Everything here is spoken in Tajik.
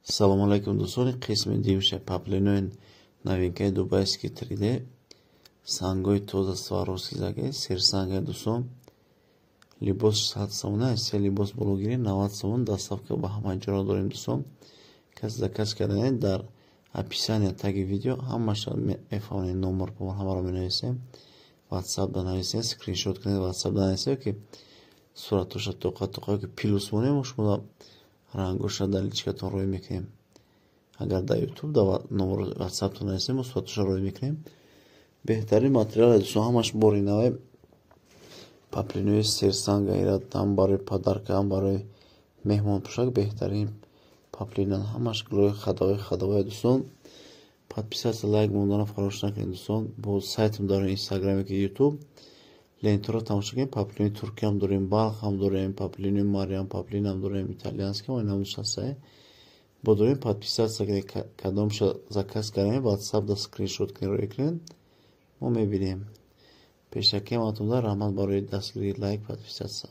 Салом алайкум дӯстони қисми димша паплинои новинкаи дубайски 3D сангои тоза сваровски заге серсанга дӯстон либос 100 сомон аст я либос блогери 90 сомон доставка ба ҳама ҷоро дорем дӯстон. Каси заказ карданед дар описания таги видео ҳамаша мефаҳмонед. номер ҳамаро менависем, ватсап данависем, скриншот кунед ватсап данависем ки суратоша тоқа ки плюс монем шумо рангоша даличкатон рӯй мекунем. Агар дар ютуб да номер ватсаптон нависем суратоша рӯй мекунем. беҳтарин материал дӯстон, ҳамаш бори наве паплинои серсанга ира ҳам барои падарка ҳам барои меҳмонпӯшак беҳтарин паплинан ҳамаш гулои хадавай дӯстон. подписаться лайк монданро фаромӯш накунед дӯстон. бо сайтам дорем инстаграме ки ютуб лентаро тамошо кунед. паплини туркиям дорем, балх ҳам дорем, паплини мариам паплинам дорем, итальянски мо инам нушастае. бодорем подписаться кунед, кадомша заказ кардем ватсап да скриншот кунед рӯй кунед, мо мебинем. пешакиам атонда раҳмат барои дастгирии лайк подписаться.